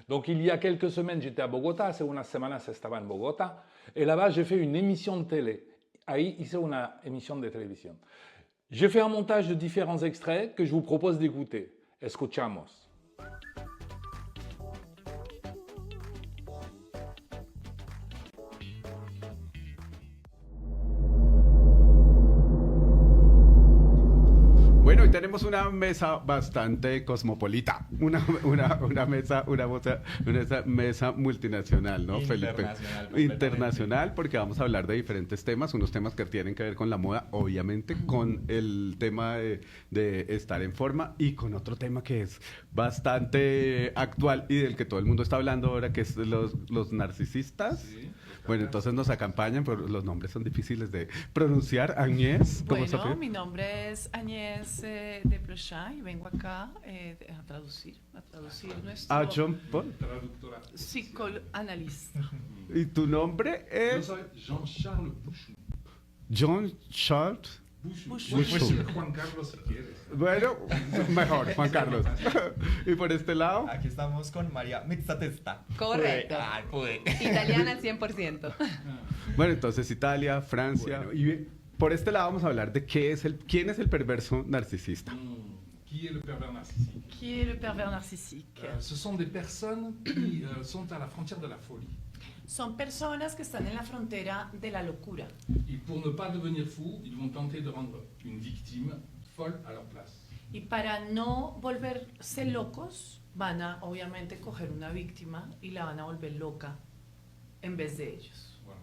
Donc il y a quelques semaines, j'étais à Bogotá, hace unas semanas estaba en Bogotá, et là-bas j'ai fait une émission de télé. Ahí hice una emisión de televisión. J'ai fait un montage de différents extraits que je vous propose d'écouter. Escuchamos. Bueno, hoy tenemos una mesa bastante cosmopolita, una mesa multinacional, ¿no, Felipe? Internacional, porque vamos a hablar de diferentes temas, unos temas que tienen que ver con la moda, obviamente, con el tema de estar en forma y con otro tema que es bastante actual y del que todo el mundo está hablando ahora, que es los narcisistas. Sí. Bueno, entonces nos acompañan, pero los nombres son difíciles de pronunciar. Agnès, ¿cómo se Bueno, mi nombre es Agnès de Brochet y vengo acá a traducir nuestro... Ah, John Paul. Traductora. Psicoanalista. ¿Y tu nombre es? Yo soy Jean-Charles Bouchou. Jean-Charles Bouchou. Juan Carlos, si quieres. Bueno, mejor, Juan Carlos. Y por este lado. Aquí estamos con María Mezzatesta. Correcto. Italiana al 100%. Bueno, entonces Italia, Francia. Bueno, y por este lado vamos a hablar de quién es el perverso narcisista. Qui est le pervers narcissique? Qui est le pervers narcissique? Ce sont des personnes qui sont à la frontière de la folie. Son personas que están en la frontera de la locura. Y pour ne pas devenir fou, ils vont tenter de rendre une victime folle à leur place. Y para no volverse locos, van a obviamente coger una víctima y la van a volver loca en vez de ellos. Voilà.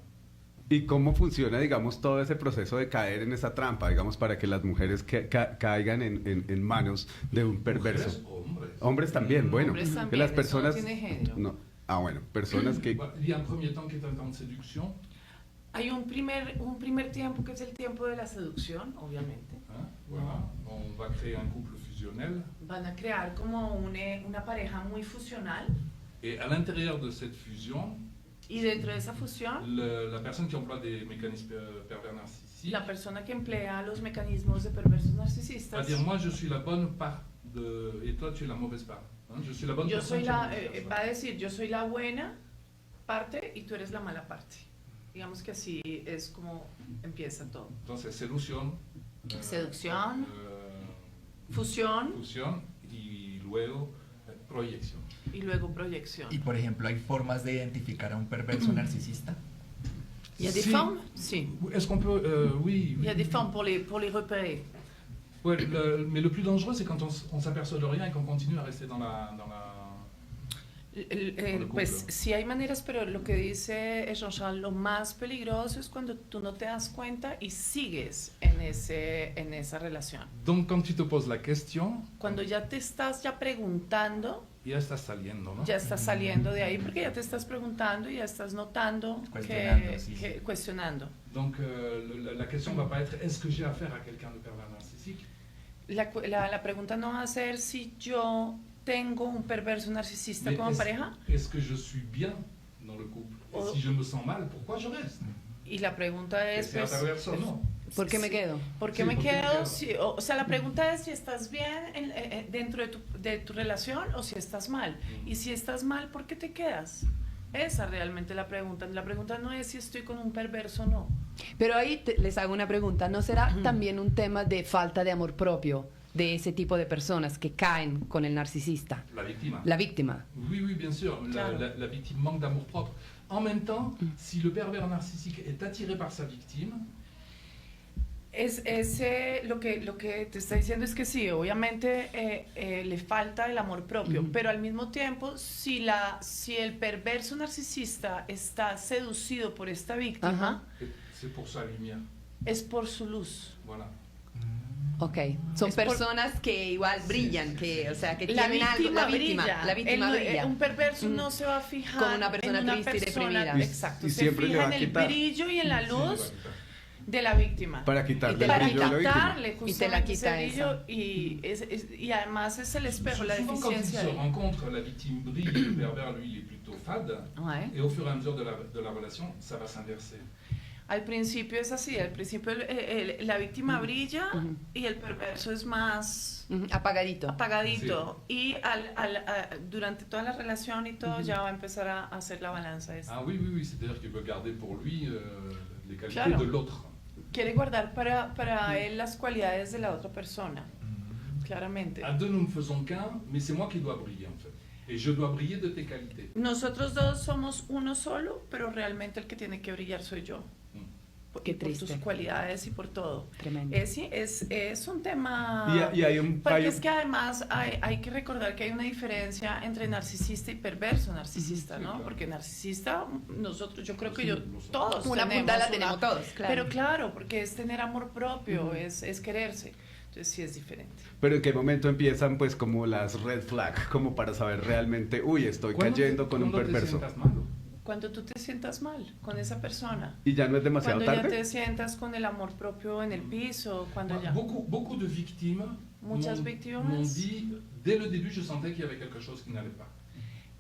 ¿Y cómo funciona, digamos, todo ese proceso de caer en esa trampa, digamos, para que las mujeres caigan en manos de un perverso? Mujeres, hombres también, bueno. Hombres también, que las personas... eso no tiene género. No. Ah, bueno, personas que... Il y a un premier temps qui est un temps de séduction. Hay un primer tiempo que es el tiempo de la seducción, obviamente. Voilà. On va créer un couple fusionnel. Van a crear como una pareja muy fusional. Et à l'intérieur de cette fusion, y dentro de esa fusión, la personne qui emploie des mécanismes pervers narcissiques, la persona que emplea los mecanismos de perversos narcisistas, va dire moi je suis la bonne part et toi tu es la mauvaise part. Je soy la bonne personne. Va a decir yo soy la buena parte y tú eres la mala parte. Digamos que así es como empieza todo. Entonces seducción, fusión y luego proyección. Y luego proyección. Y por ejemplo, ¿hay formas de identificar a un perverso narcisista? Il y a des formes? Si. Est-ce qu'on peut oui. Il y a des formes pour les repérer. Ouais, mais le plus dangereux, c'est quand on s'aperçoit de rien et qu'on continue à rester dans la pues sí hay maneras, pero lo que dice Jean-Charles, lo más peligroso es cuando tú no te das cuenta y sigues en esa relación. Donc quand tu te poses la question, cuando ya te estás preguntando, ya estás saliendo, ¿no? Ya estás saliendo de ahí porque ya te estás preguntando y ya estás notando cuestionando. Donc la question va pas être est-ce que j'ai affaire à quelqu'un de pervers narcissique? La pregunta no va a ser si yo tengo un perverso narcisista como pareja. Est-ce que je suis bien dans le couple? Et si je me sens mal, pourquoi je reste? Y la pregunta es, pues, perverso, ¿no? ¿Por qué me quedo? ¿Por qué me quedo? Si, o sea, la pregunta es si estás bien dentro de tu relación o si estás mal. Y si estás mal, ¿por qué te quedas? Esa realmente la pregunta. La pregunta no es si estoy con un perverso o no. Pero ahí les hago una pregunta. ¿No será también un tema de falta de amor propio de ese tipo de personas que caen con el narcisista? La víctima. La víctima. Oui, bien sûr. Claro. La victime manque d'amour propre. En même temps, si le pervers narcissique est attiré par sa victime, lo que te está diciendo es que sí, obviamente le falta el amor propio, pero al mismo tiempo, si el perverso narcisista está seducido por esta víctima, es por su luz. Voilà. Ok, son personas que igual brillan, o sea, que tienen algo. La víctima brilla. Un perverso no se va a fijar con una persona triste y deprimida. Exacto, se fija en el brillo y en la luz de la víctima. Para quitarle ese brillo y además es el espejo, la deficiencia. Quand ils se rencontrent, la victime brille et le pervers, lui, il est plutôt fade. Et au fur et à mesure de la relation, ça va s'inverser. Al principio es así, al principio la víctima brilla y el perverso es más Apagadito. apagadito. Y durante toda la relación y todo ya va a empezar a hacer la balanza esta. Ah oui, oui, oui, c'est-à-dire qu'il veut garder pour lui les qualités Claro. de l'autre. Quiere guardar para él las cualidades de la otra persona, claramente. À deux, nous ne faisons qu'un, mais c'est moi qui dois briller en fait. Et je dois briller de tes qualités. Nosotros dos somos uno solo, pero realmente el que tiene que brillar soy yo. Qué Por tus triste. cualidades y por todo. Tremendo. Es un tema... Y hay un... Porque hay es un- que además hay que recordar que hay una diferencia entre narcisista y perverso narcisista, Sí, ¿no? claro. Porque narcisista, nosotros, yo creo que Sí, yo, lo somos. todos Una tenemos puntada la una- tenemos todos, claro. Pero claro, porque es tener amor propio, es quererse. Entonces sí es diferente. Pero en qué momento empiezan pues como las red flag, como para saber realmente, uy, estoy ¿Cuándo cayendo con un cuándo te perverso. sientas malo? Cuando tú te sientas mal con esa persona. Y ya no es demasiado Cuando ya tarde. te sientas con el amor propio en el piso, cuando ya... Beaucoup de victimes Muchas m'ont víctimas. dit, dès le début, je sentais qu'il y avait quelque chose qui n'allait pas.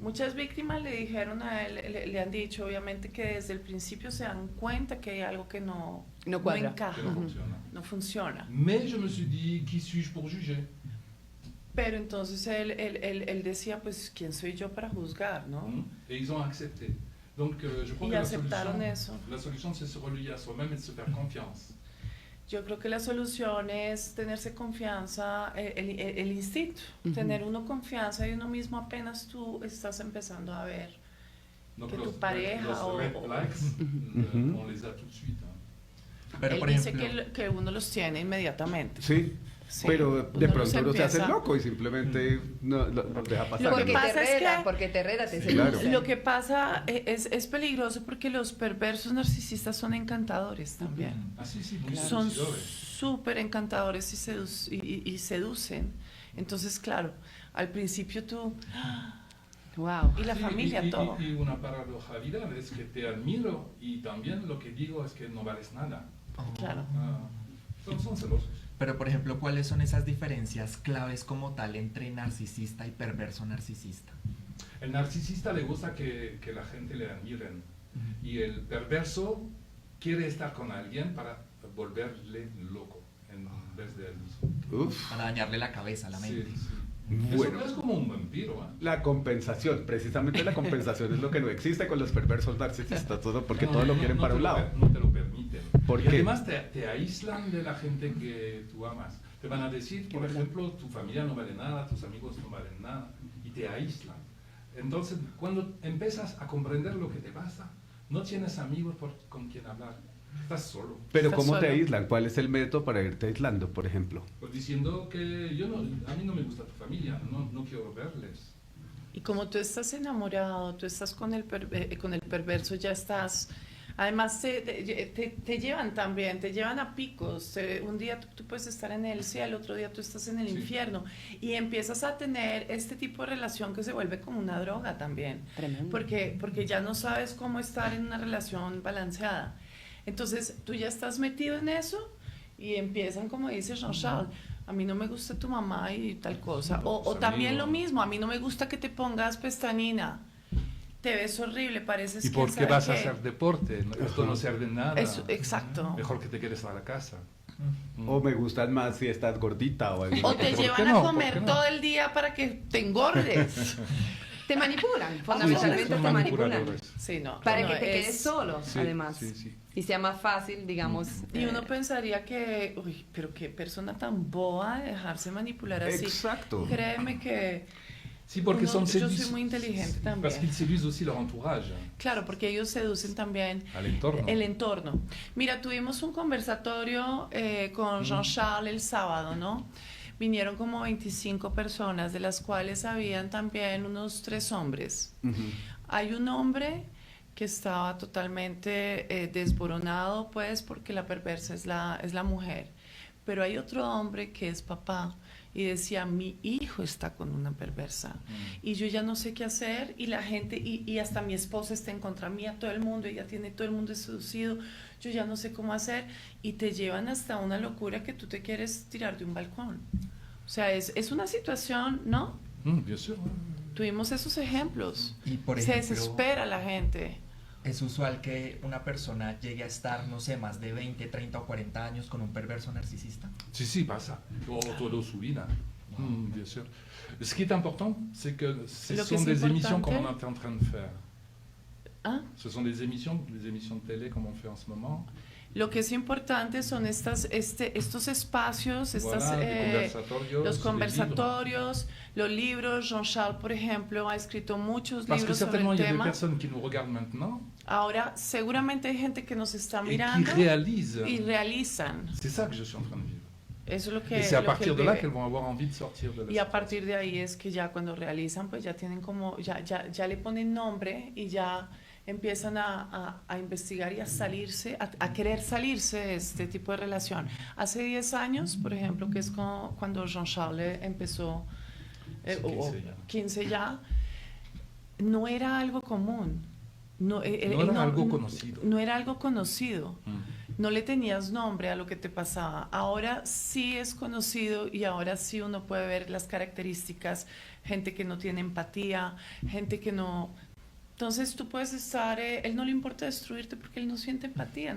Muchas víctimas le dijeron a él, le han dicho obviamente que desde el principio se dan cuenta que hay algo que no cuadra. encaja, Que no funciona. no funciona. Mais je me suis dit, qui suis-je pour juger? Pero entonces él decía, pues, ¿quién soy yo para juzgar, no? Et ils ont accepté. Donc, je crois Y que aceptaron eso. la solution, c'est se relier à soi-même et de se faire confiance. Yo creo que la solución es tenerse confianza, el instinto, tener uno confianza y uno mismo apenas tú estás empezando a ver. Donc, Que tu los pareja red o- flags, on les a tout de suite. Hein. Pero Él por dice ejemplo, que uno los tiene inmediatamente. Sí, Sí, pero de uno pronto los uno se hace empieza- loco y simplemente no, lo deja pasar. Lo que Porque pasa te es hereda, que- porque te hereda, te Sí, seduce. claro. Lo que pasa es peligroso porque los perversos narcisistas son encantadores también. Ah si, si, muy Son seducidores. súper encantadores y seducen. Entonces, claro, al principio tú... Wow. Y la Sí, familia, todo. Y una paradojalidad es que te admiro y también lo que digo es que no vales nada. Claro. Ah, son celosos. pero por ejemplo, ¿cuáles son esas diferencias claves como tal entre narcisista y perverso narcisista? El narcisista le gusta que la gente le admiren y el perverso quiere estar con alguien para volverle loco en vez de él mismo. Uf, Para dañarle la cabeza, la mente. Sí, sí. Bueno. Eso es como un vampiro. ¿Eh? la compensación, precisamente la compensación es lo que no existe con los perversos narcisistas, todo porque todo lo quieren para te un lado. No te lo permiten. ¿Por Y qué? además te aíslan de la gente que tú amas. Te van a decir, por ejemplo, tu familia no vale nada, tus amigos no valen nada, y te aíslan. Entonces, cuando empiezas a comprender lo que te pasa, no tienes amigos con quien hablar. Estás solo. Pero Estás ¿cómo te solo. aíslan? ¿Cuál es el método para irte aislando, por ejemplo? Pues diciendo que a mí no me gusta tu familia, no quiero verles. Y como tú estás enamorado, tú estás con el perverso, ya estás... Además te llevan también, te llevan a picos. Un día tú puedes estar en el cielo, otro día tú estás en el Sí. infierno. Y empiezas a tener este tipo de relación que se vuelve como una droga también. Tremendo. Porque ya no sabes cómo estar en una relación balanceada. Entonces tú ya estás metido en eso y empiezan, como dice Jean-Charles, a mí no me gusta tu mamá y tal cosa. O Tus también amigos. lo mismo, a mí no me gusta que te pongas pestañina. Te ves horrible, pareces ¿Y quién por qué sabe vas a qué. hacer deporte? Esto no sirve de nada. Exacto. Mejor que te quedes a la casa. O me gustan más si estás gordita o algo. O te ¿Por llevan qué a no? comer ¿Por qué no? todo el día para que te engordes. Te manipulan, Sí, fundamentalmente son te manipulan. manipuladores. Sí, no. Para no, que te es- quedes solo, Sí, además. sí, sí. Y sea más fácil, digamos. Y uno pensaría que, uy, pero qué persona tan boba de dejarse manipular así. Exacto. Créeme que, Sí, porque Uno- son yo soy muy inteligente también. Parce qu'ils séduisent aussi leur entourage, claro, porque ellos seducen también al entorno. el entorno. Mira, tuvimos un conversatorio con Jean-Charles el sábado, ¿no? Vinieron como 25 personas, de las cuales habían también unos 3 hombres. Hay un hombre que estaba totalmente desboronado, pues, porque la perversa es la mujer. Pero hay otro hombre que es papá y decía, mi hijo está con una perversa y yo ya no sé qué hacer y la gente, y hasta mi esposa está en contra mía, todo el mundo, ella tiene todo el mundo seducido, yo ya no sé cómo hacer, y te llevan hasta una locura que tú te quieres tirar de un balcón. O sea, es una situación, ¿no? Bien sûr. Tuvimos esos ejemplos. Y por Se ejemplo, desespera la gente. ¿Es usual que una persona llegue a estar, no sé, más de 20, 30 o 40 años con un perverso narcisista? Si, pasa. Toda su vida. Bien sûr. Ce qui est important, c'est que ce sont des émissions comme on est en train de faire. ¿Ah? Ce sont des émissions de télé comme on fait en ce moment. Lo que es importante son estos espacios, los conversatorios, los libros. Jean-Charles, por ejemplo, ha escrito muchos libros sobre el tema. Ahora, seguramente hay gente que nos está mirando y realizan. Eso es lo que es a partir de là qu'elles vont avoir envie de sortir de la y a partir de ahí es que ya cuando realizan, pues ya tienen como, ya le ponen nombre y ya empiezan a investigar y a salirse, a querer salirse de este tipo de relación. Hace 10 años, por ejemplo, que es cuando Jean-Charles empezó, 15 ya, no era algo común. No era algo conocido. No era algo conocido. No le tenías nombre a lo que te pasaba. Ahora sí es conocido y ahora sí uno puede ver las características, gente que no tiene empatía, gente que no... Entonces tú puedes estar, él no le importa destruirte porque él no siente empatía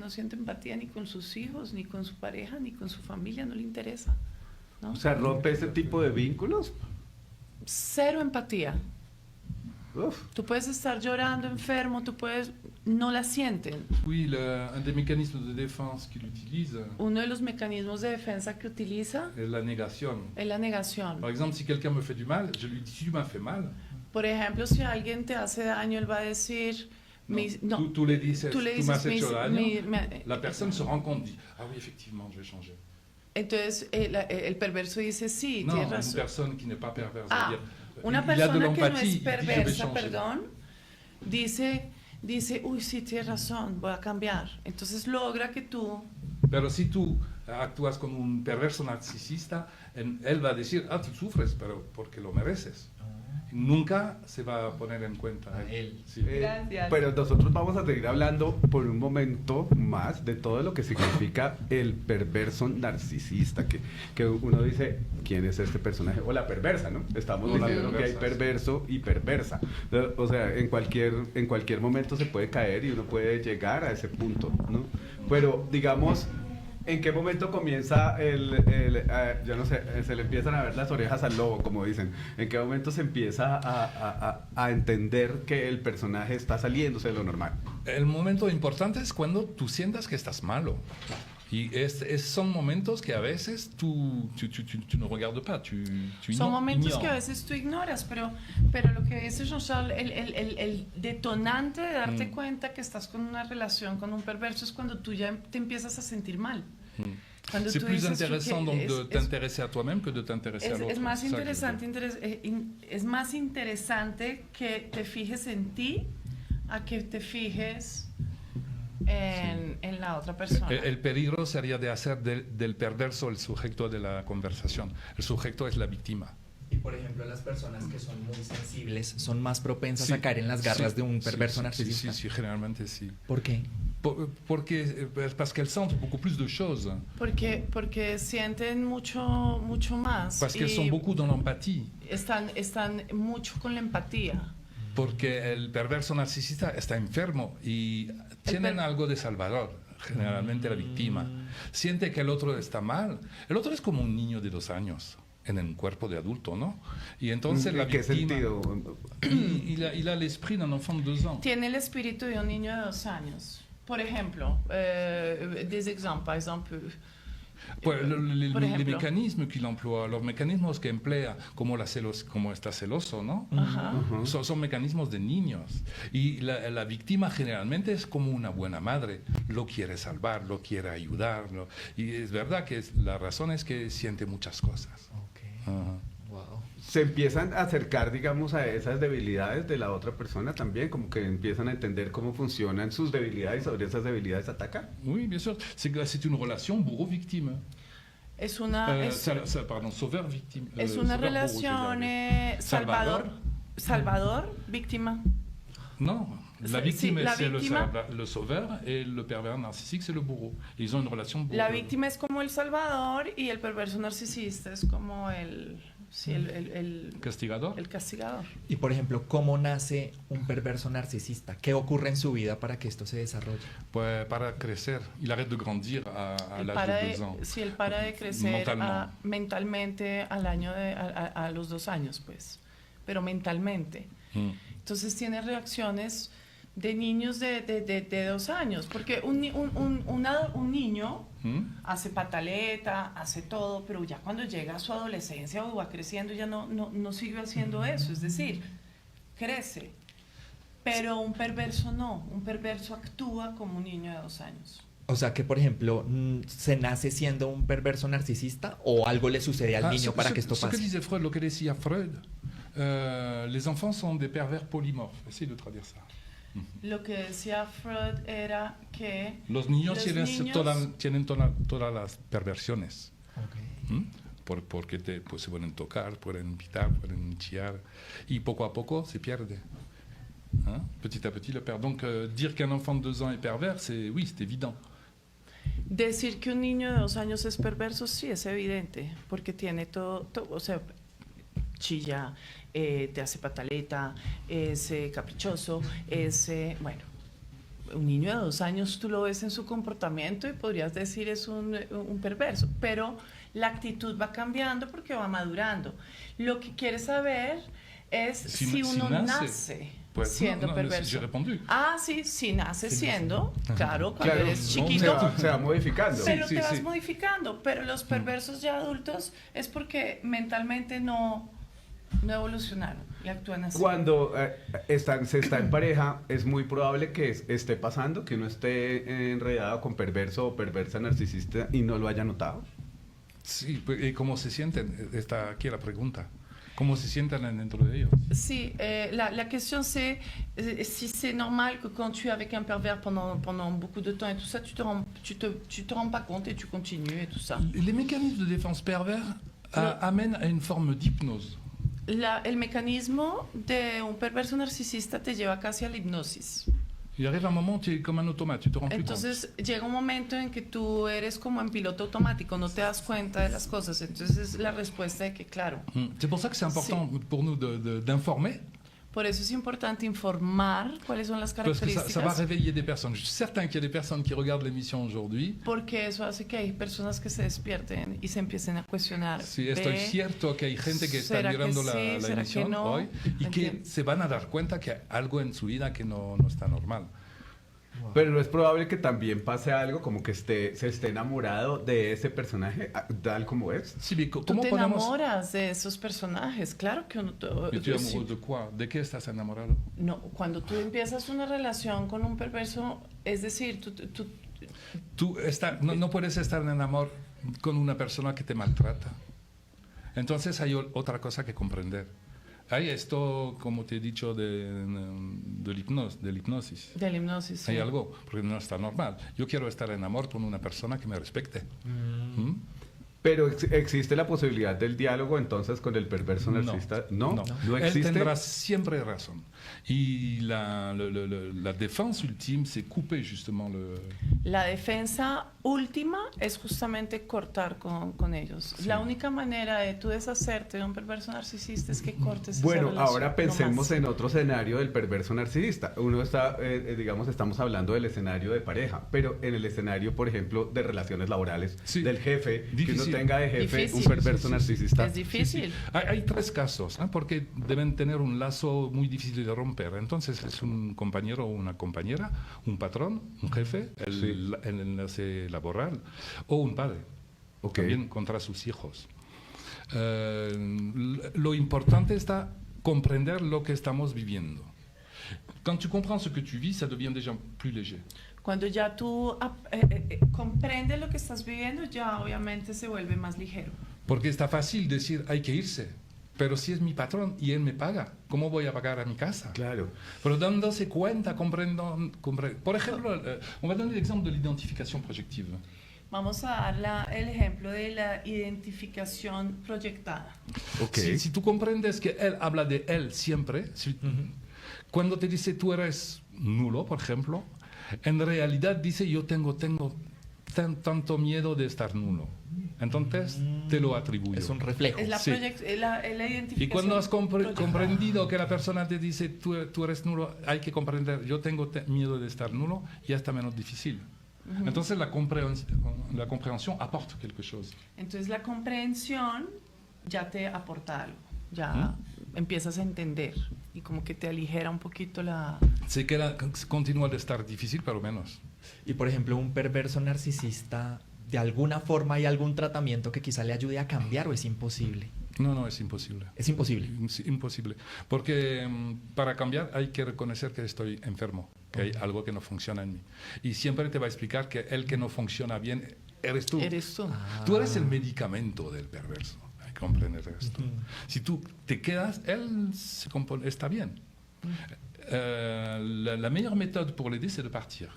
ni con sus hijos, ni con su pareja, ni con su familia, no le interesa, ¿no? O sea, rompe ese tipo de vínculos. Cero empatía. Uf. Tú puedes estar llorando, enfermo, no la sienten. Oui, un des mécanismes de défense qu'il utilise. Uno de los mecanismos de defensa que utiliza es la negación. Es la negación. Par exemple, si quelqu'un me fait du mal, je lui dis si tu m'as fait mal. Por ejemplo, si alguien te hace daño, él va a decir... Tú le dices, tú me has hecho daño, la persona se rend compte, dit, ah oui, effectivement, je vais changer. Entonces, el perverso dice, sí, tienes razón. Una persona que no es perversa. Una persona que no es perversa, perdón, dice, uy, sí, tienes razón, voy a cambiar. Entonces logra que tú... Pero si tú actúas con un perverso narcisista, él va a decir, tú sufres, pero porque lo mereces. Nunca se va a poner en cuenta a él. Sí. Gracias. Pero nosotros vamos a seguir hablando por un momento más de todo lo que significa el perverso narcisista, que uno dice, ¿quién es este personaje? O la perversa, ¿no? Estamos diciendo que hay perverso y perversa. O sea, en cualquier momento se puede caer y uno puede llegar a ese punto, ¿no? Pero, digamos... ¿En qué momento comienza yo no sé, se le empiezan a ver las orejas al lobo, como dicen? ¿En qué momento se empieza a entender que el personaje está saliéndose de lo normal? El momento importante es cuando tú sientas que estás malo. Y son momentos que a veces tú no regardes pas, son momentos que a veces tú ignoras, pero lo que dice Jean-Charles, el detonante de darte cuenta que estás con una relación con un perverso es cuando tú ya te empiezas a sentir mal. C'est plus intéressant donc de t'intéresser à toi-même que de t'intéresser à l'autre. Es más interesante que te fijes en ti a que te fijes en la otra persona. El peligro sería de hacer del perverso el sujeto de la conversación. El sujeto es la víctima. Y por ejemplo, las personas que son muy sensibles son más propensas a caer en las garras de un perverso narcisista. Sí, generalmente sí. ¿Por qué? Porque qu'elles sentent beaucoup plus de choses. Porque sienten mucho más. Parce qu'elles sont beaucoup dans l'empathie. Están mucho con la empatía. Porque el perverso narcisista está enfermo y tienen algo de salvador, generalmente la víctima. Siente que el otro está mal. El otro es como un niño de 2 años en el cuerpo de adulto, ¿no? Y entonces la víctima... ¿En qué sentido? Il a l'esprit d'un enfant de 2 ans. Tiene el espíritu de un niño de 2 años. Por ejemplo, des exemples, par exemple... Pues, les mecanismos que él emplea, los mecanismos que emplea, como está celoso, ¿no? Son mecanismos de niños. Y la víctima generalmente es como una buena madre, lo quiere salvar, lo quiere ayudar. Y es verdad que la razón es que siente muchas cosas. Wow. Se empiezan a acercar, digamos, a esas debilidades de la otra persona también, como que empiezan a entender cómo funcionan sus debilidades y sobre esas debilidades atacan. Oui, bien sûr. C'est une relation bourreau-victime. Es una... pardon, sauveur-victime. Es una relación salvador-víctima. No, la víctima es le sauveur et le pervers narcissique c'est le bourreau. Ils ont une relation bourreau. La víctima es como el salvador y el perverso narcisista es como el Sí, el ¿Castigador? el castigador. Y por ejemplo, ¿cómo nace un perverso narcisista? ¿Qué ocurre en su vida para que esto se desarrolle? Pues para crecer. Il arrête de grandir à Él l'âge para de de, 2 ans. si él para de crecer Mentalmente. mentalmente al año a los 2 años, pues, pero mentalmente. Mm. Entonces tiene reacciones de niños de 2 años, porque un niño hace pataleta, hace todo, pero ya cuando llega a su adolescencia o va creciendo ya no sigue haciendo eso, es decir, crece. Pero un perverso no, un perverso actúa como un niño de 2 años. O sea que, por ejemplo, ¿se nace siendo un perverso narcisista o algo le sucede al niño para que esto Ce que pase? disait Freud, lo que decía Freud, les enfants sont des pervers polymorphes. Essayez de traduire ça. Lo que decía Freud era que Los niños, los tienen, niños- tienen todas las perversiones. Ok. ¿Mm? Porque pues, se pueden tocar, pueden invitar, pueden chillar. Y poco a poco se pierde. Hein? Petit à petit, le perd. Donc, dire qu'un enfant de 2 ans est pervers, oui, c'est évident. decir que un niño de 2 años es perverso, sí, es evidente, porque tiene todo o sea, chilla, te hace pataleta, es caprichoso, es, bueno, un niño de 2 años tú lo ves en su comportamiento y podrías decir es un perverso, pero la actitud va cambiando porque va madurando. Lo que quieres saber es si uno nace pues, siendo j'ai perverso. répondu. Ah, sí, si nace siendo, claro, cuando Claro, eres no, chiquito. se va modificando. Pero Sí, te sí, vas sí. modificando, pero los perversos ya adultos es porque mentalmente no evolucionaron y actúan así. Cuando se está en pareja, es muy probable que esté pasando, que uno esté enredado con perverso o perversa narcisista y no lo haya notado. Sí, ¿y cómo se sienten? Está aquí la pregunta. ¿Cómo se sienten dentro de ellos? Sí, la question c'est si c'est normal que quand tu es avec un pervers pendant beaucoup de temps et tout ça, tu te rends pas compte et tu continues et tout ça. Les mécanismes de défense pervers amènent à une forme d'hypnose. El mecanismo de un perverso narcisista te lleva casi a la hipnosis. Il arrive un moment où tu es comme un automate, tu te rends plus compte. Entonces llega un momento en que tú eres como en piloto automático, no te das cuenta de las cosas. Entonces la respuesta de que, claro, C'est pour ça que c'est important pour nous d'informer, por eso es importante informar cuáles son las parce que ça va características, réveiller des personnes. Je suis certain qu'il y a des personnes qui regardent l'émission aujourd'hui. porque eso hace que hay personas que se despierten y se empiecen a cuestionar. Sí, estoy Ve, cierto que hay gente que está ¿será que mirando sí? la ¿Será que emisión no? hoy y que Entiendo. se van a dar cuenta que hay algo en su vida que no está normal. Pero no es probable que también pase algo como que se esté enamorado de ese personaje tal como es. Sí, mais Tú ¿cómo te podemos...? enamoras de esos personajes, claro que uno... ¿Y tú sí. amoureux de quoi? ¿De qué estás enamorado? No, cuando tú empiezas una relación con un perverso, es decir, No puedes estar en amor con una persona que te maltrata. Entonces hay otra cosa que comprender. Hay esto, como te he dicho, de la hipnosis. de la hipnosis. Sí. Hay algo, porque no está normal. Yo quiero estar en amor con una persona que me respete. ¿Mm? Pero existe la posibilidad del diálogo entonces con el perverso narcisista. No Él existe. tendrá siempre razón. Y la défense ultime, c'est couper justement La defensa última es justamente cortar con ellos. Sí. La única manera de tú deshacerte de un perverso narcisista es que cortes Bueno, esa relación. ahora pensemos no más. en otro escenario del perverso narcisista. Uno está, digamos, estamos hablando del escenario de pareja, pero en el escenario, por ejemplo, de relaciones laborales, Sí. del jefe, que Difícil. uno tenga de jefe Difícil. un perverso Sí, sí, sí. narcisista. Es difícil. Hay 3 casos, ¿eh? Porque deben tener un lazo muy difícil de romper. Entonces es un compañero o una compañera, un patrón, un jefe, el enlace laboral, o un padre, Ok. también contra sus hijos. Lo importante está comprender lo que estamos viviendo. Quand tu comprends ce que tu vis, ça devient déjà plus léger. Cuando ya tú comprendes lo que estás viviendo, ya obviamente se vuelve más ligero. Porque está fácil decir hay que irse, pero si es mi patrón y él me paga, ¿cómo voy a pagar a mi casa? Claro. Pero dándose cuenta, por ejemplo, on va donner l'exemple de l'identification projective. Vamos a dar el ejemplo de la identificación proyectada. Ok. Si tú comprendes que él habla de él siempre, cuando te dice tú eres nulo, por ejemplo, en realidad dice yo tengo tanto miedo de estar nulo. Entonces te lo atribuyo. Es un reflejo. Es la, Sí. es la identificación. Y cuando has proyectada. comprendido que la persona te dice tú eres nulo, hay que comprender, yo tengo miedo de estar nulo, ya está menos difícil. Entonces la compréhension apporte quelque chose. Entonces la comprensión ya te aporta algo, ya empiezas a entender y como que te aligera un poquito la... Continúa de estar difícil, pero menos. Y por ejemplo, un perverso narcisista, ¿de alguna forma hay algún tratamiento que quizá le ayude a cambiar o es imposible? No, es imposible. Es imposible. Imposible. Porque para cambiar hay que reconocer que estoy enfermo, que hay algo que no funciona en mí. Y siempre te va a explicar que el que no funciona bien eres tú. Eres tú. Tú eres el medicamento del perverso. Hay que comprender esto. Si tú te quedas, él está bien. La meilleure méthode pour l'aider, c'est de partir.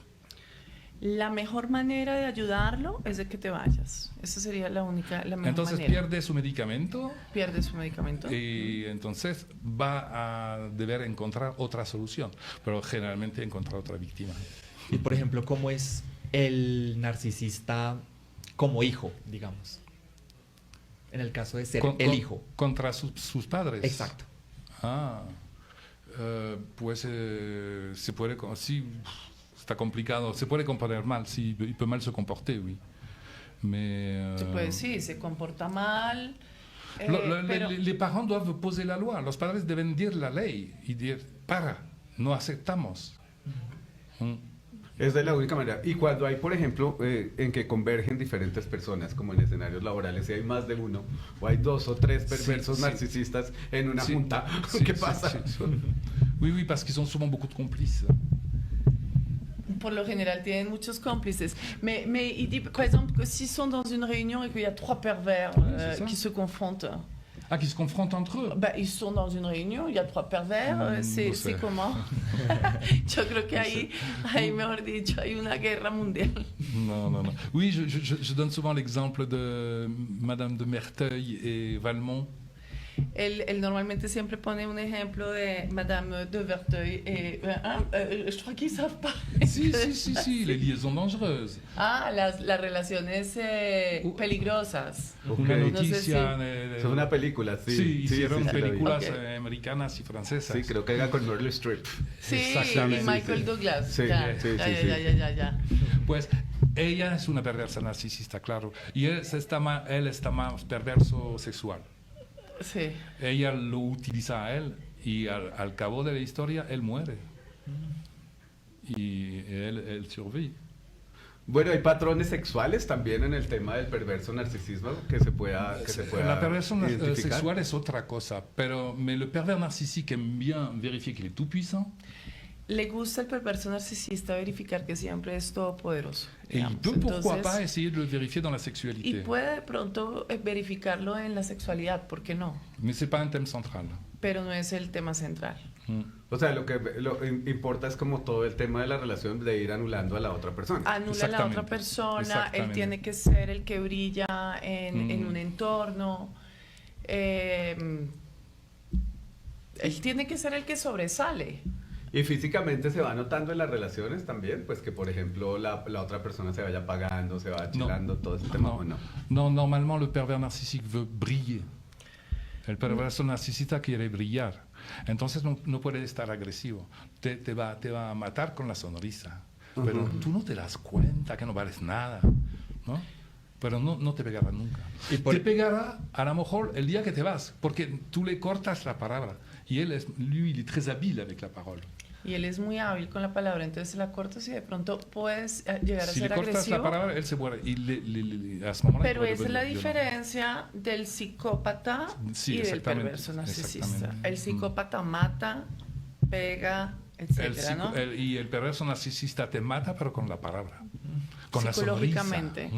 La mejor manera de ayudarlo es de que te vayas. Esa sería la mejor Entonces manera. pierde su medicamento Pierde su medicamento. y entonces va a deber encontrar otra solución, pero generalmente encontrar otra víctima. Y por ejemplo, ¿cómo es el narcisista como hijo, digamos? En el caso de ser el hijo. Contra sus padres. Exacto. Pues se puede... Sí, está complicado. Se puede comprender mal. Sí, il peut mal se comporter, oui. Mais, Sí, se comporta mal. Pero... les parents doivent poser la loi. Los padres deben decir la ley y decir, no aceptamos. Esa es la única manera. Y cuando hay, por ejemplo, en que convergen diferentes personas, como en escenarios laborales, si hay más de uno, o hay 2 o 3 perversos narcisistas en una junta, ¿qué pasa? Oui, parce qu'ils ont souvent beaucoup de complices. Por lo general tienen muchos cómplices. Mais il dit, par exemple, que s'ils sont dans une réunion et qu'il y a 3 pervers qui se confrontent. Qui se confrontent entre eux. Ils sont dans une réunion, il y a 3 pervers, c'est comment? Yo creo que ahí, mejor dicho, hay una guerra mundial. Non. Oui, je donne souvent l'exemple de Madame de Merteuil et Valmont. Él normalmente siempre pone un ejemplo de Madame de Verteuil et je crois qu'ils savent pas. Si, les liaisons dangereuses. Las relaciones peligrosas. Una Ok. noticia. Es una película, sí. Sí, hicieron la vi. películas Okay. americanas y francesas. Sí, creo que era con Meryl Streep. Sí, Exactamente. y Michael Douglas. Sí, sí. Ya. Pues ella es una perversa narcisista, claro. Y él está más perverso sexual. Sí. Ella lo utiliza a él y al cabo de la historia él muere. Y él survive. Bueno, hay patrones sexuales también en el tema del perverso narcisismo que se pueda La perversión identificar. sexual es otra cosa, pero le pervers narcissique aime bien vérifier qu'il est tout puissant. Le gusta el perverso narcisista verificar que siempre es todopoderoso. Et il peut pourquoi pas essayer de le vérifier dans la Y sexualité. puede de pronto verificarlo en la sexualidad, ¿por qué no? Mais c'est pas un thème central. Pero no es el tema central. O sea, lo que importa es como todo el tema de la relación de ir anulando a la otra persona. Anula a la otra persona, él tiene que ser el que brilla en un entorno. Él tiene que ser el que sobresale. Y físicamente se va notando en las relaciones también, pues que por ejemplo la otra persona se vaya apagando, se va chilando, todo ese tema, ¿o no? Non, normalement le pervers narcissique veut briller. El perverso narcisista quiere brillar. Entonces no puede estar agresivo. Te va a matar con la sonrisa. Pero tú no te das cuenta que no vales nada, ¿no? Pero no te pegará nunca. Te pegará a lo mejor el día que te vas, porque tú le cortas la palabra. Y il est très habile avec la parole. Y él es muy hábil con la palabra, entonces la cortas y de pronto puedes llegar a Si ser le cortas agresivo. la palabra, él se muere. Y a ce moment-là, Pero esa es la diferencia del psicópata Sí, y del exactamente, perverso narcisista. exactamente. El psicópata mata, pega, etcétera, ¿no? Y el perverso narcisista te mata, pero con la palabra. Con la sonrisa. Psicológicamente.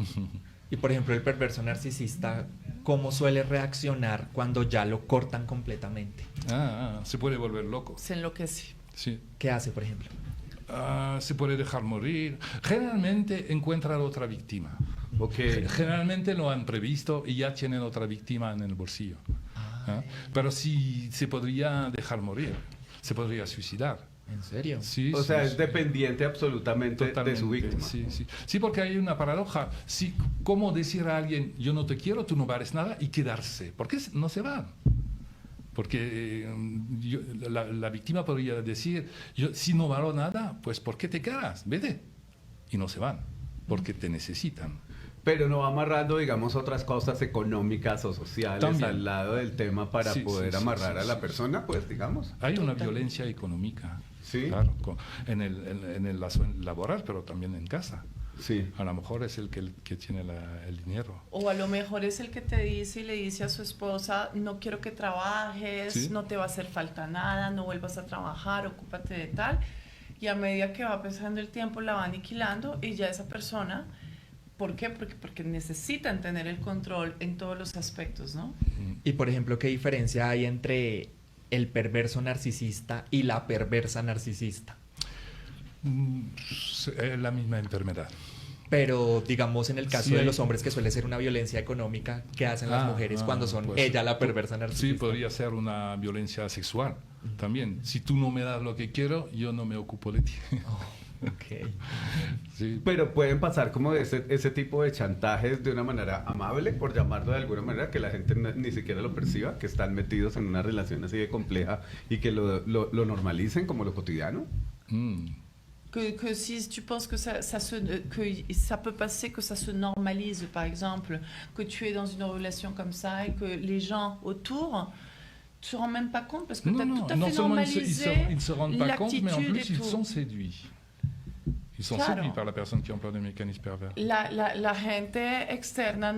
Y por ejemplo, el perverso narcisista, ¿cómo suele reaccionar cuando ya lo cortan completamente? Se puede volver loco. Se enloquece. Sí. ¿Qué hace, por ejemplo? Se puede dejar morir. Generalmente encuentra otra víctima. Okay. Generalmente lo han previsto y ya tienen otra víctima en el bolsillo. Pero sí se podría dejar morir, se podría suicidar. ¿En serio? Sí, O sí, sea, es sí. dependiente absolutamente de su víctima. Sí, sí. Sí, porque hay una paradoja. Sí, ¿cómo decir a alguien, yo no te quiero, tú no vales nada, y quedarse? ¿Por qué no se van? Porque la víctima podría decir, si no valgo nada, pues ¿por qué te quedas? Vete. Y no se van, porque te necesitan. Pero no va amarrando, digamos, otras cosas económicas o sociales También. al lado del tema para Sí, poder sí, sí, amarrar sí, a la sí, persona, pues, digamos. Hay una violencia económica, Sí. claro, en el lazo laboral, pero también en casa. Sí. A lo mejor es el que tiene el dinero. O a lo mejor es el que te dice y le dice a su esposa, no quiero que trabajes, Sí. no te va a hacer falta nada, no vuelvas a trabajar, ocúpate de tal. Y a medida que va pasando el tiempo la va aniquilando y ya esa persona, ¿por qué? Porque necesitan tener el control en todos los aspectos, ¿no? Y por ejemplo, ¿qué diferencia hay entre el perverso narcisista y la perversa narcisista? Es la misma enfermedad. Pero digamos en el caso Sí, de hay- los hombres, que suele ser una violencia económica, ¿qué hacen las mujeres cuando son pues, ella la perversa narcisista? Sí, podría ser una violencia sexual también. Si tú no me das lo que quiero, yo no me ocupo de ti. Ok. Sí. Pero pueden pasar como de ese tipo de chantajes de una manera amable, por llamarlo de alguna manera, que la gente ni siquiera lo perciba, que están metidos en una relación así de compleja y que lo normalicen como lo cotidiano. Mm. Que si tu penses que que ça peut passer, que ça se normalise, par exemple, que tu es dans une relation comme ça et que les gens autour ne se rendent même pas compte parce que tu as tout à non fait seulement normalisé ils se rendent pas compte, mais en l'attitude et plus ils tout. sont séduits. Ils sont Claro. séduits par la personne qui emploie des mécanismes pervers. La gente externa,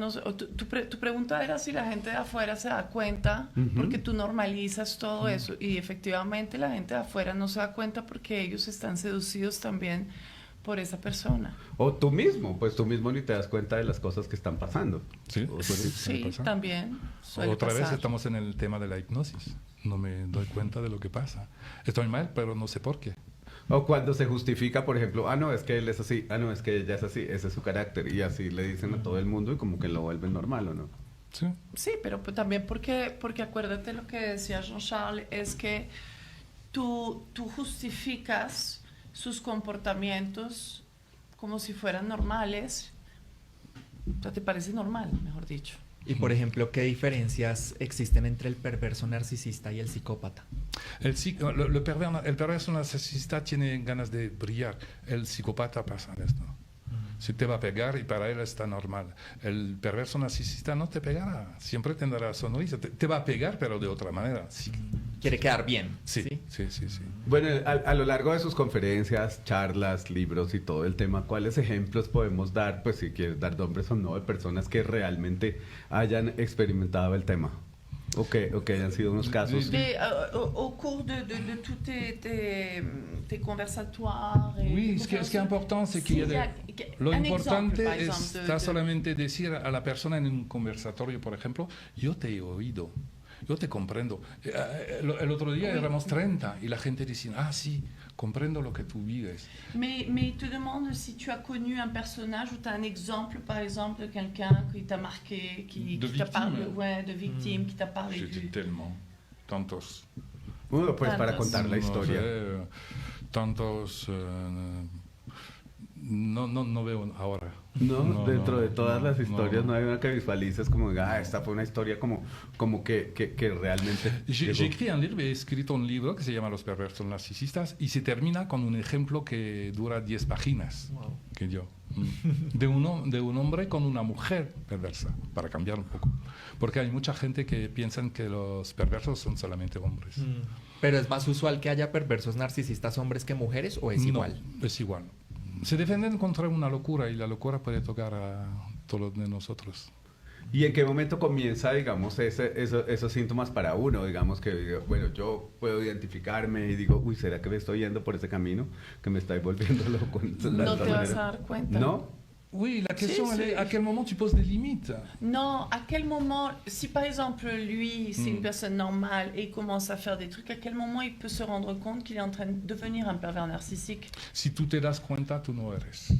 tu pregunta era si la gente de afuera se da cuenta porque tú normalizas todo eso y efectivamente la gente de afuera no se da cuenta porque ellos están seducidos también por esa persona. O tú mismo, pues tú mismo ni te das cuenta de las cosas que están pasando. Sí, Sí, pasa. también suele Otra vez pasar. estamos en el tema de la hipnosis. No me doy cuenta de lo que pasa. Estoy mal, pero no sé por qué. O cuando se justifica, por ejemplo, no, es que él es así, no, es que ella es así, ese es su carácter, y así le dicen a todo el mundo y como que lo vuelven normal, ¿o no? Sí. Sí, pero pues también porque acuérdate lo que decía Jean-Charles, es que tú justificas sus comportamientos como si fueran normales. O sea, te parece normal, mejor dicho. Y por ejemplo, ¿qué diferencias existen entre el perverso narcisista y el psicópata? El perverso narcisista tiene ganas de brillar. El psicópata pasa esto. Si te va a pegar y para él está normal. El perverso narcisista no te pegará. Siempre tendrá sonrisa. Te va a pegar, pero de otra manera. Sí. Quiere quedar bien. Sí, sí, sí, sí. Bueno, a lo largo de sus conferencias, charlas, libros y todo el tema, ¿cuáles ejemplos podemos dar, pues si quieres dar nombres o no, de personas que realmente hayan experimentado el tema? O que hayan sido unos casos. Au cours de tous tes conversatoires. Oui, ce qui est important, c'est qu'il y a lo importante está solamente decir a la persona en un conversatorio, por ejemplo, yo te he oído, yo te comprendo. El otro día éramos 30 y la gente dice, sí, comprendo lo que tú vives. Mais il te demande si tu as connu un personnage ou tu as un exemple, par exemple, de quelqu'un qui t'a marqué, qui t'a parlé, de victime, qui t'a parlé J'ai du... tellement, tantos. Bueno, pues para Tantos. contar la historia. Tantos, no veo ahora. No, dentro de todas las historias no. no. Hay una que visualices como, esta fue una historia como que realmente... J'ai écrit un libro, he escrito un libro que se llama Los perversos narcisistas y se termina con un ejemplo que dura 10 páginas. Wow. Que yo. De un hombre con una mujer perversa, para cambiar un poco. Porque hay mucha gente que piensan que los perversos son solamente hombres. ¿Pero es más usual que haya perversos narcisistas hombres que mujeres o es igual? No, es igual. Se defienden contra una locura y la locura puede tocar a todos de nosotros. ¿Y en qué momento comienza, digamos, esos síntomas para uno? Digamos que, bueno, yo puedo identificarme y digo, uy, ¿será que me estoy yendo por ese camino? Que me estoy volviendo loco. No te vas a dar cuenta. ¿No? Oui, la question, Si, elle est si. à quel moment tu poses des limites? Non, à quel moment, si par exemple lui, c'est une personne normale et il commence à faire des trucs, à quel moment il peut se rendre compte qu'il est en train de devenir un pervers narcissique? Si tú te das cuenta, tú no eres.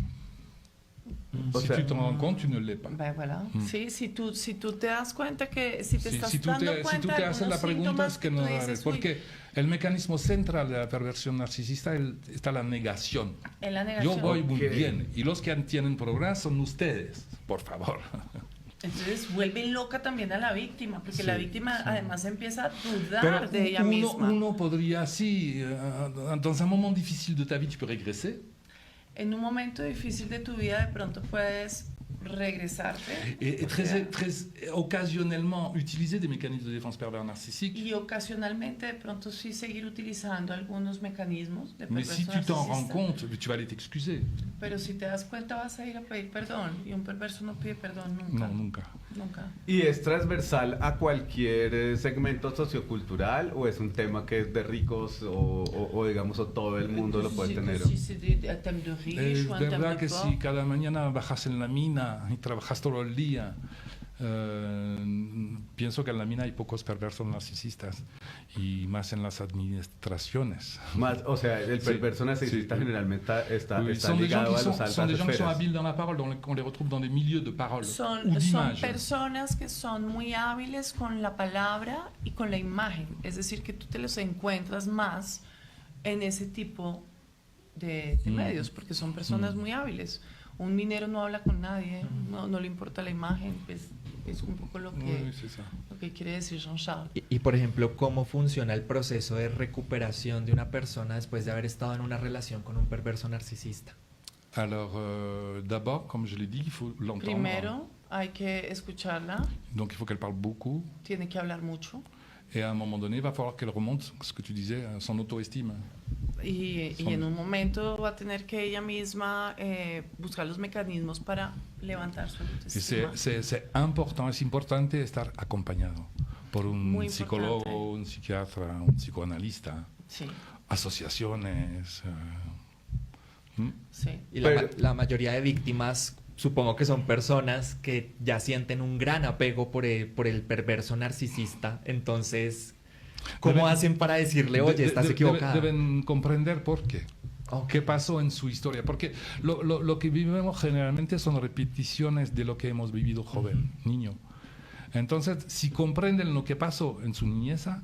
Si tu te rends compte, tu ne l'es pas. Ben, voilà. Sí, si tú te das cuenta que, si te estás Si tú dando te cuenta de haces la algunos pregunta, síntomas es que tú no dices, eres. "Uy, Porque el mecanismo central de la perversión narcisista está la negación. en la Yo negación". voy muy Ok. bien y los que tienen problemas son ustedes, por favor. Entonces vuelve loca también a la víctima, porque Sí, la víctima sí. además empieza a dudar Pero de ella misma. uno podría, sí, dans un moment difficile de ta vie, tu peux régresser. En un momento difícil de tu vida de pronto puedes regresarte Et o sea, très occasionnellement utiliser des mécanismes de défense pervers narcissiques. y ocasionalmente de pronto sí seguir utilizando algunos mecanismos de Mais si perverso tu t'en rends narcisista. compte, tu vas aller t'excuser. Pero si te das cuenta vas a ir a pedir perdón y un perverso no pide perdón nunca. No, nunca. Nunca. ¿Y es transversal a cualquier segmento sociocultural o es un tema que es de ricos o digamos o todo el mundo lo puede tener? Si c'est un thème de riche Es o un thème verdad de que pauvre. si cada mañana bajas en la mina y trabajas todo el día, pienso que en la mina hay pocos perversos narcisistas y más en las administraciones. Más, o sea, el Sí, perverso narcisista sí. generalmente está Oui, sont des gens ligado qui a los sont altas des gens qui sont esferas. habiles dans la parole, on les retrouve dans des milieux de parole Son ou d'image. personas que son muy hábiles con la palabra y con la imagen. Es decir, que tú te los encuentras más en ese tipo de medios, porque son personas muy hábiles. Un minero no habla con nadie, no le importa la imagen, pues es un poco lo Oui, que, c'est ça. lo que quiere decir Jean-Charles. Y, por ejemplo, ¿cómo funciona el proceso de recuperación de una persona después de haber estado en una relación con un perverso narcisista? Alors, d'abord, comme je l'ai dit, il faut l'entendre. Primero hay que escucharla, Donc, il faut qu'elle parle beaucoup. tiene que hablar mucho Et à un moment donné, il va falloir qu'elle remonte, ce que tu disais, son auto-estime. y en un momento va a tener que ella misma buscar los mecanismos para levantar su Y autoestima. c'est important, es importante estar acompañado por un Muy psicólogo, importante. un psiquiatra, un psicoanalista, Sí, asociaciones. ¿Mm? sí. Y Pero- la mayoría de víctimas supongo que son personas que ya sienten un gran apego por el perverso narcisista. Entonces, ¿cómo Deben- hacen para decirle, oye, estás equivocada? Deben comprender por qué. Ok. ¿Qué pasó en su historia? Porque lo que vivimos generalmente son repeticiones de lo que hemos vivido joven, niño. Entonces, si comprenden lo que pasó en su niñeza,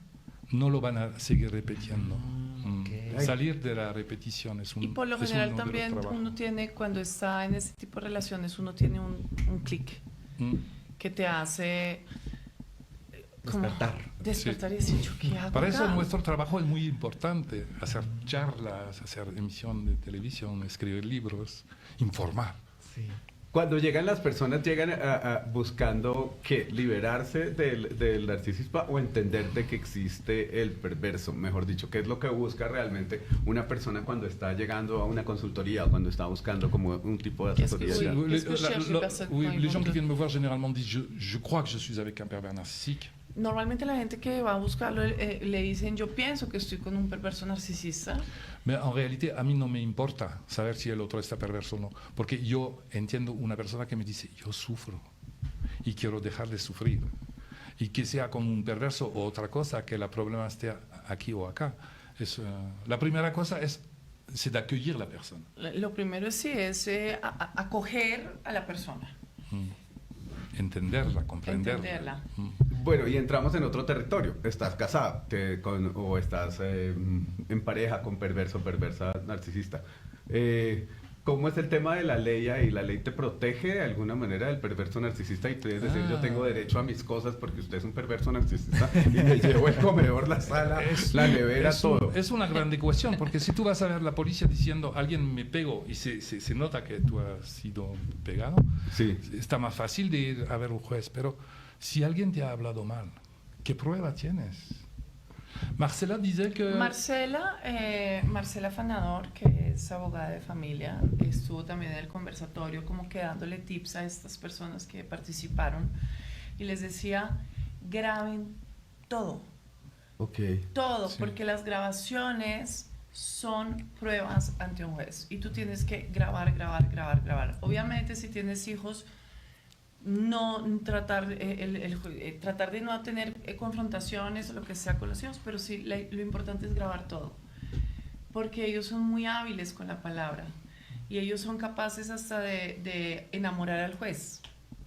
no lo van a seguir repitiendo. ok. Salir de la repetición es un Y por lo es general uno de los también trabajos. uno tiene, cuando está en ese tipo de relaciones, uno tiene un clic Mm. que te hace como Despertar. y decir, ¿yo qué hago Para eso acá? nuestro trabajo es muy importante, hacer charlas, hacer emisión de televisión, escribir libros, informar. Sí. Cuando llegan las personas, llegan buscando que liberarse del narcisismo o entender de que existe el perverso, mejor dicho, qué es lo que busca realmente una persona cuando está llegando a una consultoría o cuando está buscando como un tipo de Qu'est-ce asesoría. que- ya. oui. Qu'est-ce que cherche une personne oui, quand ils les gens vont qui te- viennent me voir généralement disent je crois que je suis avec un pervers narcissique. Normalmente la gente que va a buscarlo le dicen, yo pienso que estoy con un perverso narcisista, Mais en réalité, a mí no me importa saber si el otro está perverso o no, porque yo entiendo una persona que me dice, yo sufro y quiero dejar de sufrir. Y que sea como un perverso o otra cosa, que el problema esté aquí o acá. La primera cosa c'est d'accueillir la persona. lo primero es sí, es acoger a la persona, Entenderla, comprenderla. entenderla. Bueno, y entramos en otro territorio. Estás casado o estás en pareja con perverso o perversa narcisista. ¿Cómo es el tema de la ley ahí? ¿La ley te protege de alguna manera del perverso narcisista? Y tú debes decir, yo tengo derecho a mis cosas porque usted es un perverso narcisista y me llevo el comedor, la sala, la nevera, todo. Es una grande cuestión, porque si tú vas a ver la policía diciendo alguien me pegó y se nota que tú has sido pegado, Sí. está más fácil de ir a ver un juez. Pero si alguien te ha hablado mal, ¿qué prueba tienes? Marcela dice que... Marcela Fanador, que es abogada de familia, estuvo también en el conversatorio como que dándole tips a estas personas que participaron y les decía, graben todo, Ok. todo, Sí. porque las grabaciones son pruebas ante un juez y tú tienes que grabar. Obviamente si tienes hijos, no tratar tratar de no tener confrontaciones o lo que sea con los hijos, pero sí lo importante es grabar todo, porque ellos son muy hábiles con la palabra y ellos son capaces hasta de enamorar al juez.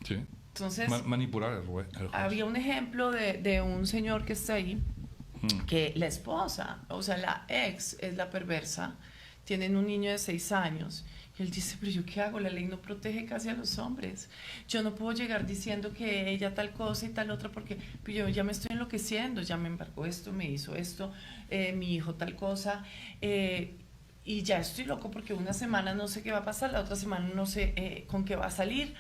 Sí. Entonces, Manipular el juez. había un ejemplo de un señor que está ahí, que la esposa, o sea, la ex es la perversa, tienen un niño de 6 años, y él dice, pero ¿yo qué hago? La ley no protege casi a los hombres. Yo no puedo llegar diciendo que ella tal cosa y tal otra, porque yo ya me estoy enloqueciendo, ya me embarcó esto, me hizo esto, mi hijo tal cosa, y ya estoy loco porque una semana no sé qué va a pasar, la otra semana no sé con qué va a salir.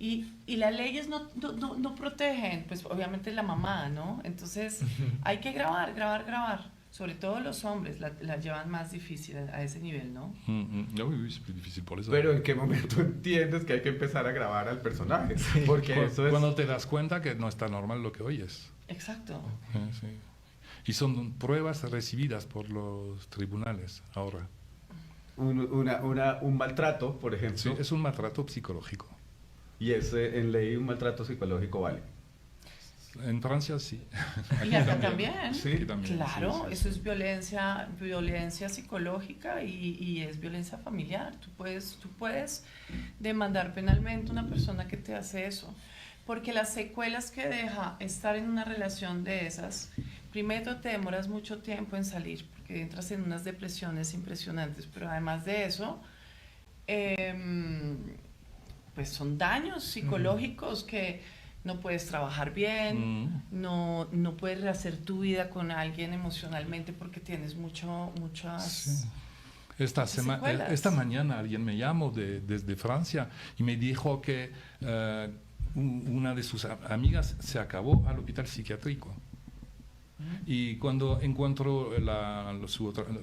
Y las leyes no protegen, pues obviamente la mamá, ¿no? Entonces hay que grabar. Sobre todo los hombres la llevan más difícil a ese nivel, ¿no? Oui, es muy difícil por eso. Pero ¿en qué momento entiendes que hay que empezar a grabar al personaje? Porque eso es... Cuando te das cuenta que no está normal lo que oyes. Exacto. Sí. Y son pruebas recibidas por los tribunales ahora. Un maltrato, por ejemplo. Sí, es un maltrato psicológico. Y en ley un maltrato psicológico vale. En Francia sí. Y acá también. Sí, Aquí también, Claro, sí. eso es violencia psicológica y es violencia familiar. Tú puedes demandar penalmente a una persona que te hace eso. Porque las secuelas que deja estar en una relación de esas, primero te demoras mucho tiempo en salir, porque entras en unas depresiones impresionantes, pero además de eso, pues son daños psicológicos que no puedes trabajar bien, no puedes rehacer tu vida con alguien emocionalmente porque tienes muchas... Sí. Esta mañana alguien me llamó desde Francia y me dijo que una de sus amigas se acabó al hospital psiquiátrico. Y cuando encontró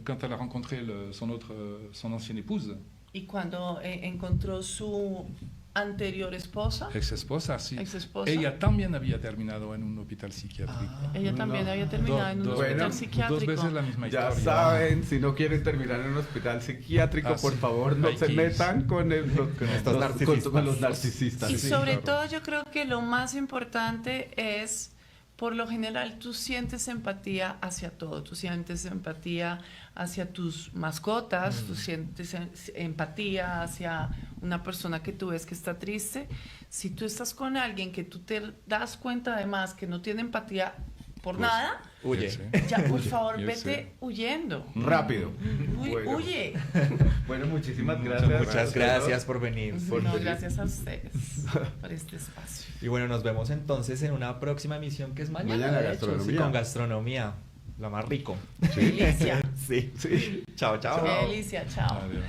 quand elle a rencontré son ancienne épouse, Y cuando encontró su anterior esposa, ex-esposa, sí. Ex-esposa. Ella también había terminado en un hospital psiquiátrico. ella también había terminado en un hospital psiquiátrico. 2 veces la misma Ya historia. saben, si no quieren terminar en un hospital psiquiátrico, por sí. favor, no Hay se que metan con estos narcisistas. con los narcisistas. Y sí. sobre todo yo creo que lo más importante es, por lo general, tú sientes empatía hacia todo. Tú sientes empatía hacia tus mascotas, tú sientes empatía hacia una persona que tú ves que está triste. Si tú estás con alguien que tú te das cuenta además que no tiene empatía por nada, Huye. Sí. ya por favor Yo vete sé. huyendo. Rápido. Bueno. Huye. Bueno, muchísimas gracias. Muchas gracias por venir. No, gracias a ustedes por este espacio. Y bueno, nos vemos entonces en una próxima emisión que es mañana, Mañana, de hecho, gastronomía. sí, con gastronomía. Lo más rico. Delicia. Sí. Chao, chao. Qué delicia. Chao. Adiós.